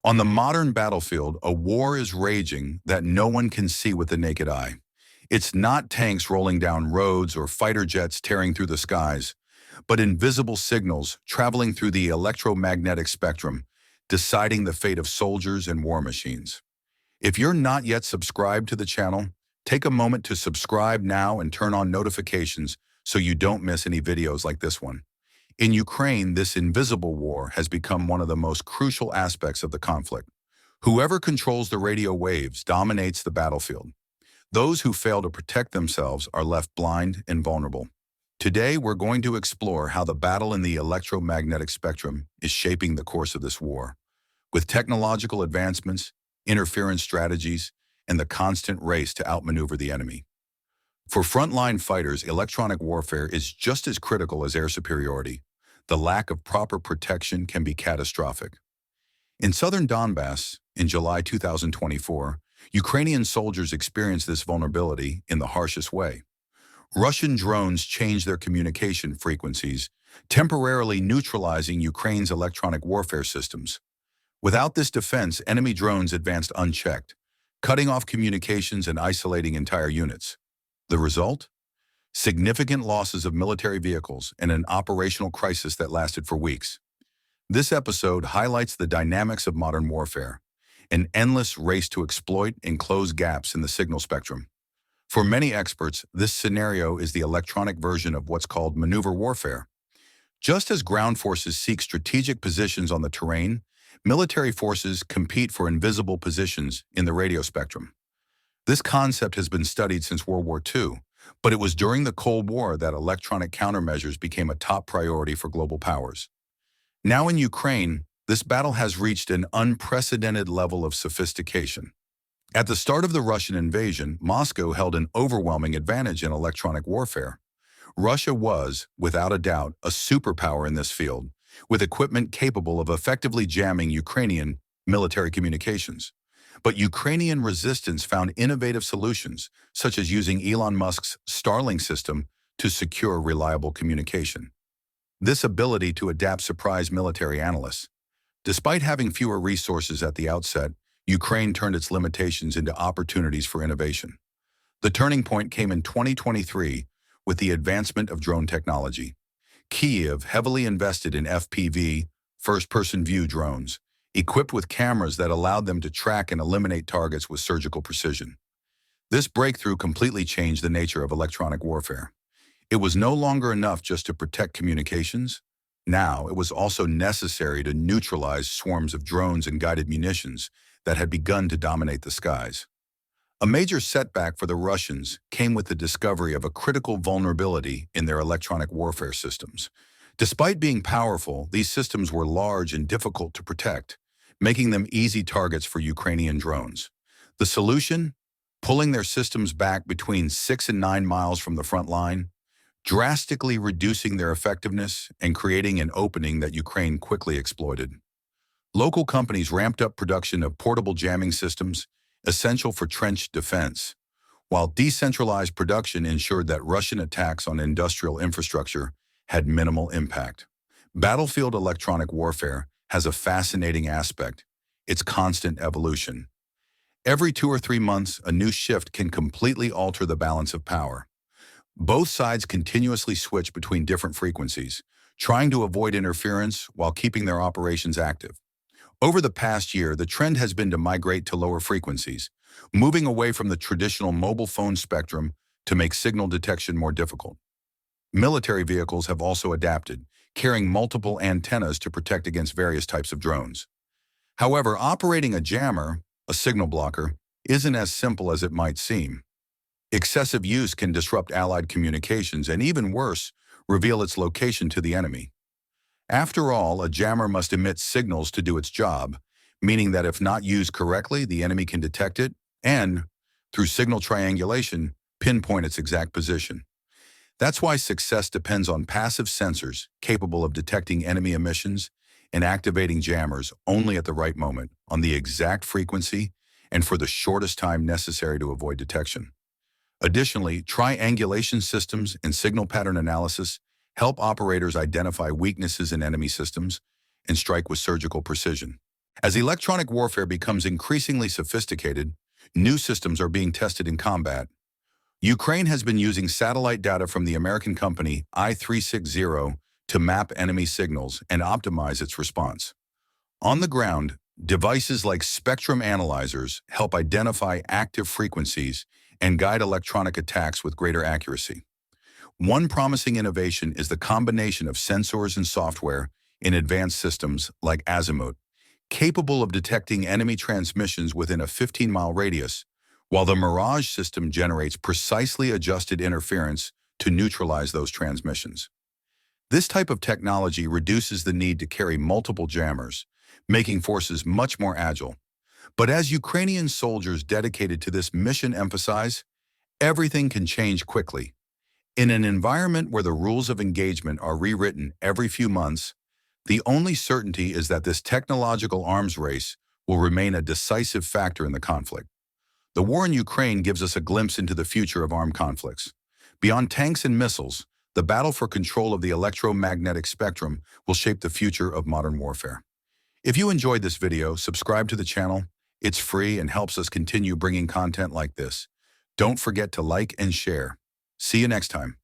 On the modern battlefield, a war is raging that no one can see with the naked eye. It's not tanks rolling down roads or fighter jets tearing through the skies, but invisible signals traveling through the electromagnetic spectrum, deciding the fate of soldiers and war machines. If you're not yet subscribed to the channel, take a moment to subscribe now and turn on notifications so you don't miss any videos like this one. In Ukraine, this invisible war has become one of the most crucial aspects of the conflict. Whoever controls the radio waves dominates the battlefield. Those who fail to protect themselves are left blind and vulnerable. Today, we're going to explore how the battle in the electromagnetic spectrum is shaping the course of this war. With technological advancements, interference strategies, and the constant race to outmaneuver the enemy. For frontline fighters, electronic warfare is just as critical as air superiority. The lack of proper protection can be catastrophic. In southern Donbass, in July 2024, Ukrainian soldiers experienced this vulnerability in the harshest way. Russian drones changed their communication frequencies, temporarily neutralizing Ukraine's electronic warfare systems. Without this defense, enemy drones advanced unchecked, cutting off communications and isolating entire units. The result? Significant losses of military vehicles and an operational crisis that lasted for weeks. This episode highlights the dynamics of modern warfare, an endless race to exploit and close gaps in the signal spectrum. For many experts, this scenario is the electronic version of what's called maneuver warfare. Just as ground forces seek strategic positions on the terrain, military forces compete for invisible positions in the radio spectrum. This concept has been studied since World War II, but it was during the Cold War that electronic countermeasures became a top priority for global powers. Now in Ukraine, this battle has reached an unprecedented level of sophistication. At the start of the Russian invasion, Moscow held an overwhelming advantage in electronic warfare. Russia was, without a doubt, a superpower in this field, with equipment capable of effectively jamming Ukrainian military communications. But Ukrainian resistance found innovative solutions, such as using Elon Musk's Starlink system to secure reliable communication. This ability to adapt surprised military analysts. Despite having fewer resources at the outset, Ukraine turned its limitations into opportunities for innovation. The turning point came in 2023 with the advancement of drone technology. Kyiv heavily invested in FPV, first-person view drones, equipped with cameras that allowed them to track and eliminate targets with surgical precision. This breakthrough completely changed the nature of electronic warfare. It was no longer enough just to protect communications. Now, it was also necessary to neutralize swarms of drones and guided munitions that had begun to dominate the skies. A major setback for the Russians came with the discovery of a critical vulnerability in their electronic warfare systems. Despite being powerful, these systems were large and difficult to protect, making them easy targets for Ukrainian drones. The solution? Pulling their systems back between 6 and 9 miles from the front line, drastically reducing their effectiveness and creating an opening that Ukraine quickly exploited. Local companies ramped up production of portable jamming systems, essential for trench defense, while decentralized production ensured that Russian attacks on industrial infrastructure had minimal impact. Battlefield electronic warfare has a fascinating aspect: its constant evolution. Every 2 or 3 months, a new shift can completely alter the balance of power. Both sides continuously switch between different frequencies, trying to avoid interference while keeping their operations active. Over the past year, the trend has been to migrate to lower frequencies, moving away from the traditional mobile phone spectrum to make signal detection more difficult. Military vehicles have also adapted, carrying multiple antennas to protect against various types of drones. However, operating a jammer, a signal blocker, isn't as simple as it might seem. Excessive use can disrupt Allied communications and, even worse, reveal its location to the enemy. After all, a jammer must emit signals to do its job, meaning that if not used correctly, the enemy can detect it and, through signal triangulation, pinpoint its exact position. That's why success depends on passive sensors capable of detecting enemy emissions and activating jammers only at the right moment, on the exact frequency, and for the shortest time necessary to avoid detection. Additionally, triangulation systems and signal pattern analysis help operators identify weaknesses in enemy systems and strike with surgical precision. As electronic warfare becomes increasingly sophisticated, new systems are being tested in combat. Ukraine has been using satellite data from the American company I-360 to map enemy signals and optimize its response. On the ground, devices like spectrum analyzers help identify active frequencies and guide electronic attacks with greater accuracy. One promising innovation is the combination of sensors and software in advanced systems like Azimuth, capable of detecting enemy transmissions within a 15-mile radius, while the Mirage system generates precisely adjusted interference to neutralize those transmissions. This type of technology reduces the need to carry multiple jammers, making forces much more agile. But as Ukrainian soldiers dedicated to this mission emphasize, everything can change quickly. In an environment where the rules of engagement are rewritten every few months, the only certainty is that this technological arms race will remain a decisive factor in the conflict. The war in Ukraine gives us a glimpse into the future of armed conflicts. Beyond tanks and missiles, the battle for control of the electromagnetic spectrum will shape the future of modern warfare. If you enjoyed this video, subscribe to the channel. It's free and helps us continue bringing content like this. Don't forget to like and share. See you next time.